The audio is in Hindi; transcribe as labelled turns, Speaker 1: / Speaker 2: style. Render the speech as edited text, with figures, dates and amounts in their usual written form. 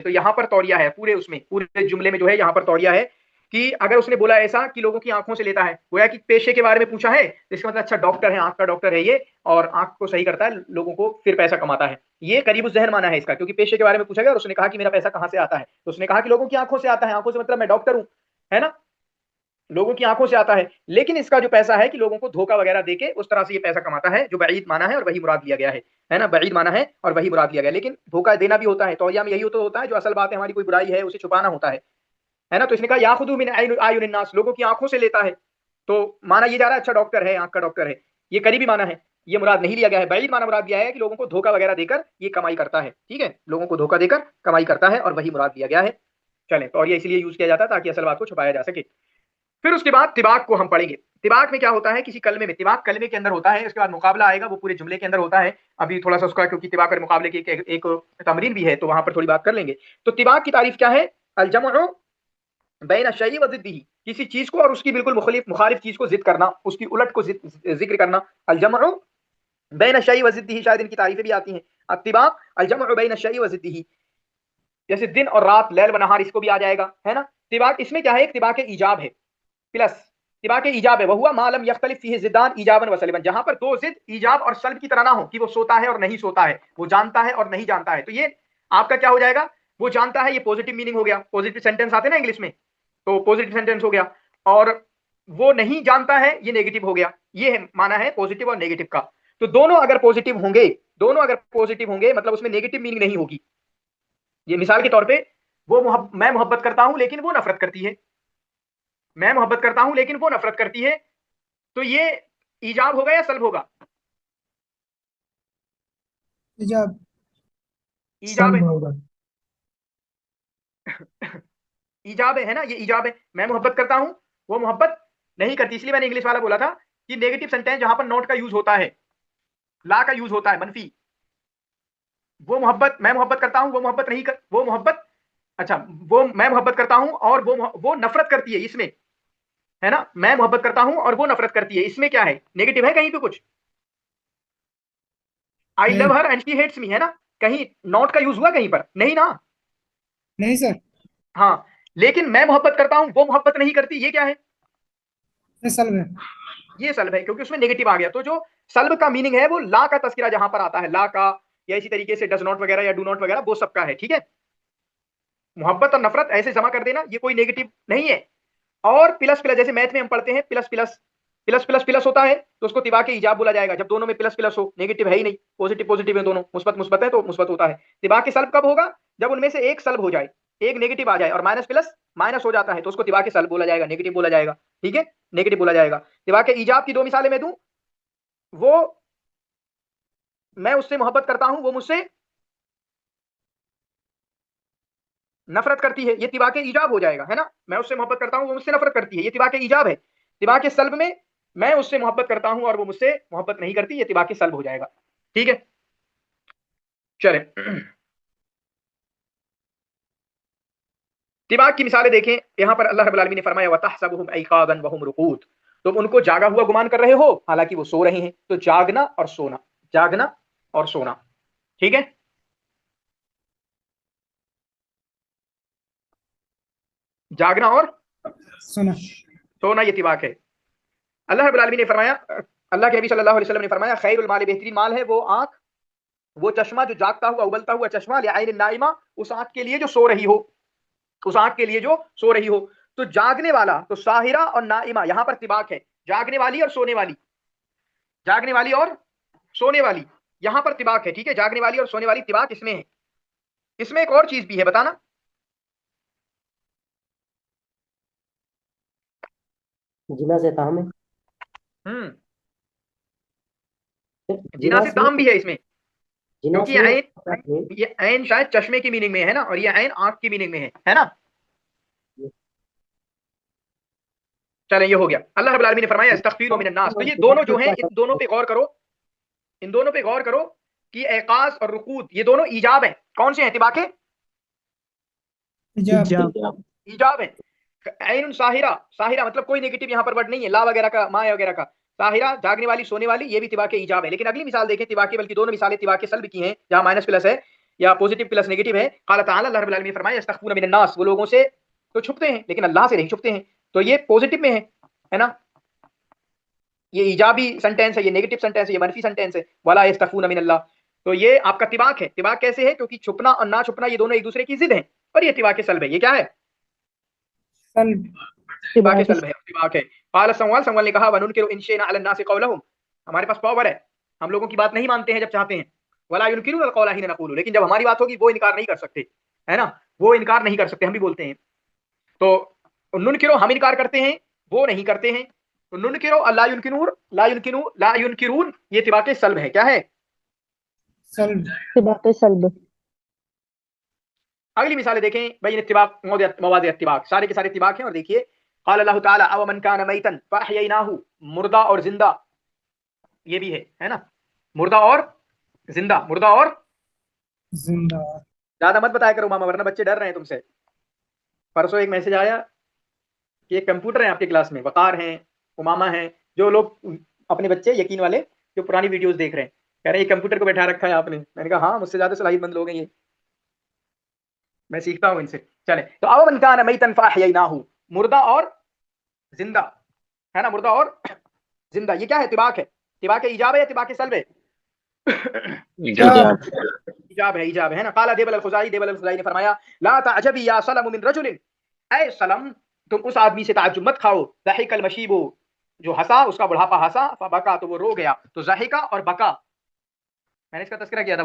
Speaker 1: तो यहाँ पर तौरिया है पूरे उसमें, पूरे जुमले में जो है यहाँ पर तौरिया है कि अगर उसने बोला ऐसा कि लोगों की आंखों से लेता है, गोया कि पेशे के बारे में पूछा है, तो इसका मतलब अच्छा डॉक्टर है, आंख का डॉक्टर है ये, और आंख को सही करता है, लोगों को फिर पैसा कमाता है। ये करीब जहन माना है इसका, क्योंकि पेशे के बारे में पूछा गया और उसने कहा कि मेरा पैसा कहाँ से आता है, तो उसने कहा कि लोगों की आंखों से आता है, आंखों से मतलब मैं डॉक्टर हूँ, है ना, लोगों की आंखों से आता है। लेकिन इसका जो पैसा है कि लोगों को धोखा वगैरह देके उस तरह से ये पैसा कमाता है, जो बईद माना है और वही मुराद लिया गया है ना, बईद माना है और वही मुराद लिया गया। लेकिन धोखा देना भी होता है, तौरिया में यही तो होता है, जो असल बात है हमारी कोई बुराई है उसे छुपाना होता है ना। तो इसने कहा याखुदु मिन आयुनिन नास, लोगों की आंखों से लेता है, तो माना ये जा रहा है अच्छा डॉक्टर है, आंख का डॉक्टर है, ये करीबी माना है, ये मुराद नहीं लिया गया है। बईद माना मुराद लिया है कि लोगों को धोखा वगैरह देकर ये कमाई करता है, ठीक है, लोगों को धोखा देकर कमाई करता है, और वही मुराद लिया गया है। चलें, तो और ये इसलिए यूज किया जाता है ताकि असल बात को छुपाया जा सके। फिर उसके बाद तिबाक को हम पढ़ेंगे। तिबाक में क्या होता है, किसी कलमे में, तिबाक कलमे के अंदर होता है, उसके बाद मुकाबला आएगा, वो पूरे जुमले के अंदर होता है। अभी थोड़ा सा उसका, क्योंकि तिबाक और मुकाबले की एक तमरीन भी है, तो वहां पर थोड़ी बात कर लेंगे। तो तिबाक की तारीफ क्या है, अल जमउ बैन शयई व जिद्दिही, किसी चीज को और उसकी बिल्कुल मुखालिफ चीज को जिद करना, उसकी उलट को जिक्र करना। अल जमउ बैन शयई व जिद्दिही, शायद इनकी तारीफें भी आती हैं। अत्तिबाक अल जमउ बैन शयई व जिद्दिही, जैसे दिन और रात, लैल व नहार, इसको भी आ जाएगा, है ना। तिबाक इसमें क्या है, एक तिबाक ईजाब है, प्लस तिबाक ईजाब है, वह हुआ मालम यख्तलिफ फीहि जिद्दान ईजाबन व सलबन, जहां पर दो जिद ईजाब और सल्ब की तरह ना हो, कि वो सोता है और नहीं सोता है, वो जानता है और नहीं जानता है। तो ये आपका क्या हो जाएगा, वो जानता है, ये पॉजिटिव मीनिंग हो गया, पॉजिटिव सेंटेंस आते हैं ना इंग्लिश में, तो पॉजिटिव सेंटेंस हो गया। और वो नहीं जानता है, ये नेगेटिव हो गया। ये है माना है पॉजिटिव और नेगेटिव का। तो दोनों अगर पॉजिटिव होंगे, दोनों अगर पॉजिटिव होंगे, मतलब उसमें नेगेटिव मीनिंग नहीं होगी। ये मिसाल के तौर पे, मैं मोहब्बत करता हूं लेकिन वो नफरत करती है, मैं मोहब्बत करता हूं लेकिन वो नफरत करती है, तो ये ईजाब होगा या सल्ब होगा,
Speaker 2: इजाब।
Speaker 1: ईजाब है।
Speaker 2: सल्ब होगा।
Speaker 1: ईजाब है ना, ये ईजाब है, मैं मोहब्बत करता हूं, वो मोहब्बत नहीं करती। इसलिए मैंने इंग्लिश वाला बोला था कि नेगेटिव सेंटेंस जहां पर नॉट का यूज होता है, ला का यूज होता है, मनफी, वो मोहब्बत, मैं मोहब्बत करता हूं, वो मोहब्बत नहीं कर, वो मोहब्बत, अच्छा, वो मैं मोहब्बत करता हूं और वो नफरत करती है, इसमें, है ना, मैं मोहब्बत करता हूं और वो नफरत करती है, इसमें क्या है, नेगेटिव है कहीं पे कुछ, आई
Speaker 2: नहीं।
Speaker 1: Love her and she hates me, है ना, कहीं नॉट का यूज हुआ कहीं पर नहीं ना।
Speaker 2: नहीं सर।
Speaker 1: हाँ, लेकिन मैं मोहब्बत करता हूं, वो मोहब्बत नहीं करती, ये क्या है,
Speaker 2: ये सल्ब है।
Speaker 1: ये सल्ब है, क्योंकि उसमें नेगेटिव आ गया। तो जो सल्ब का मीनिंग है वो ला का तस्करा जहां पर आता है, ला का, या इसी तरीके से डज नॉट वगैरह या डू नॉट वगैरह, वो सबका है, ठीक है। मोहब्बत और नफरत ऐसे जमा कर देना, ये कोई नेगेटिव नहीं है। और प्लस प्लस, जैसे मैथ में हम पढ़ते हैं, plus plus, plus plus plus होता है, तो उसको तिबा के ईजाब बोला जाएगा, जब दोनों में प्लस प्लस हो, नेगेटिव है ही नहीं, पॉजिटिव पॉजिटिव है दोनों, मुस्बत मुस्बत है तो मुस्बत होता है। तिबा के सल्ब कब होगा, जब उनमें से एक सल्ब हो जाए, एक नेगेटिव आ जाए, और माइनस प्लस माइनस हो जाता है, तो उसको तिबा के सल्ब बोला जाएगा, नेगेटिव बोला जाएगा, ठीक है, नेगेटिव बोला जाएगा। तिबा के ईजाब की दो मिसालें मैं दूं, वो मैं उससे मोहब्बत करता हूं, वो मुझसे नफरत करती है, ये तिबा के ईजाब हो जाएगा, है ना, मैं उससे मोहब्बत करता हूं, वो मुझसे नफरत करती है, ये तिबा के ईजाब है। तिबा के सल्ब में मैं उससे मोहब्बत करता हूं और वो मुझसे मोहब्बत नहीं करती, ये तिबा के सल्ब हो जाएगा, ठीक है। चले, तिबाक की मिसालें देखें, यहां पर अल्लाह रब्बुल आलमीन ने फरमाया वतहसबुहुम ऐकादन वहुम रुकूद, तुम उनको जागा हुआ गुमान कर रहे हो हालांकि वो सो रहे हैं। तो जागना और सोना, जागना और सोना, ठीक है, जागना और
Speaker 2: सुना।
Speaker 1: सोना, ये तिबाक है। अल्लाह रब्बुल आलमीन ने फरमाया, अल्लाह के नबी सल्लल्लाहु अलैहि वसल्लम ने फरमाया खैरुल माल, बेहतरीन माल है वो आंख, वो चश्मा जो जागता हुआ उबलता हुआ चश्मा, लिआइन नाइमा, उस आंख के लिए जो सो रही हो, उस आंख के लिए जो सो रही हो। तो जागने वाला, तो साहिरा और नाइमा, यहां पर तिबाक है, जागने वाली और सोने वाली, जागने वाली और सोने वाली, यहां पर तिबाक है, ठीक है, जागने वाली और सोने वाली तिबाक इसमें है। इसमें एक और चीज भी है, बताना,
Speaker 3: जिना से ताम है।
Speaker 1: हम्म, जिना से
Speaker 3: जिनास में,
Speaker 1: ताम भी है इसमें, क्योंकि
Speaker 3: जिनास
Speaker 1: ये
Speaker 3: में
Speaker 1: ऐन, ये ऐन शायद चश्मे की मीनिंग में है ना, और ये ऐन आंख की मीनिंग में है ना। चलें, ये हो गया। अल्लाह रब्बुल आलमीन ने फरमाया इस्तगफिरू मिनन नास, तो ये दोनों जो हैं, इन दोनों पे गौर करो, इन दोनों पे गौर करो कि एकास और रुकूत, ये दोनों ईजाब हैं, कौन से हैं, तिबाके
Speaker 2: इजाब।
Speaker 3: इजाब।
Speaker 1: ईजाब है। ऐन साहिरा, साहिरा मतलब कोई नेगेटिव यहाँ पर वर्ड नहीं है, ला वगैरह का, मा वगैरह का, साहिरा जागने वाली सोने वाली, ये भी तिबा के ईजाब है। लेकिन अगली मिसाल देखें तिबा के, बल्कि दोनों मिसालें तिबा के सल्ब की हैं, जहां माइनस प्लस है। या पॉजिटिव प्लस नेगेटिव है। क़ाल तआला, अल्लाह रब्बुल आलमीन फरमाया यस्तख़फ़ून मिनन नास, वो लोगों से तो छुपते हैं लेकिन अल्लाह से नहीं छुपते हैं। तो ये पॉजिटिव में है ना, ये इजाबी सेंटेंस है, ये नेगेटिव सेंटेंस है, ये मनफी सेंटेंस है। वला यस्तख़फ़ून मिनल्लाह, तो ये आपका तिबाक है। तिबाक कैसे है? क्योंकि छुपना और ना छुपना ये दोनों एक दूसरे की जिद है, और ये तिबाक सल्ब है। ये क्या है?
Speaker 2: सल्ब।
Speaker 1: तिबाक सल्ब है, तिबाक है। क़ाल सवाल, सवाल ने कहा वनुनकिरु इन शयना अला अन्नास क़ौलहुम, हमारे पास पावर है, हम लोगों की बात नहीं मानते हैं जब चाहते हैं। वला युनकिरुन अल क़ौला हिना नक़ूलु, लेकिन जब हमारी बात होगी वो इनकार नहीं कर सकते, है ना, वो इनकार नहीं कर सकते, हम भी बोलते हैं। तो नुनकिरो हम इनकार करते हैं, वो नहीं करते हैं। तो नुनकिरो अल्ला युनकिनूर, ला युनकिनू, ला युनकिरून, ये तिबाके सल्ब है। क्या है?
Speaker 2: सल्ब।
Speaker 4: तिबाके सल्ब।
Speaker 1: अगली मिसालें देखें भाई, इत्तिबाक मवाद इत्तिबाक, सारे के सारे इत्तिबाक हैं। और देखिए क़ाल अल्लाह ताला अव मन कान मैतन फअहयैनाहु, मुर्दा और जिंदा, ये भी है ना, मुर्दा और जिंदा, मुर्दा और
Speaker 2: जिंदा।
Speaker 1: ज्यादा मत बताया करो मामा, वरना बच्चे डर रहे हैं तुमसे। परसों एक मैसेज आया कि एक कंप्यूटर है आपकी क्लास में, वकार हैं, उमामा हैं, जो लोग अपने बच्चे यकीन वाले जो पुरानी वीडियोस देख रहे हैं, कह रहे हैं ये कंप्यूटर को बैठा रखा है आपने। मैंने कहा हाँ, मुझसे ज्यादा सलाहियतमंद लोग हैं ये, मैं सीखता हूँ इनसे। चले, तो अव मन कान मैतन फअहयैनाहु, मुर्दा और जिंदा, है ना, मुर्दा और जिंदा, ये क्या है? तिबाक है। तिबाक इजाब है या तिबाक सल्ब है?
Speaker 2: इजाब।
Speaker 1: इजाब है, इजाब है ना। काला देबल अल-खुज़ाई, देबल अल-खुज़ाई ने फरमाया ला तअजबी या सलम मिन रजुलिन, ऐ सलम तुम उस आदमी से ताज्जुब मत खाओ, ज़हिकल मशीबु, जो हंसा उसका बुढ़ापा हंसा, फबका तो वो रो गया। तो ज़हिका और बका, मैंने इसका तज़किरा किया था।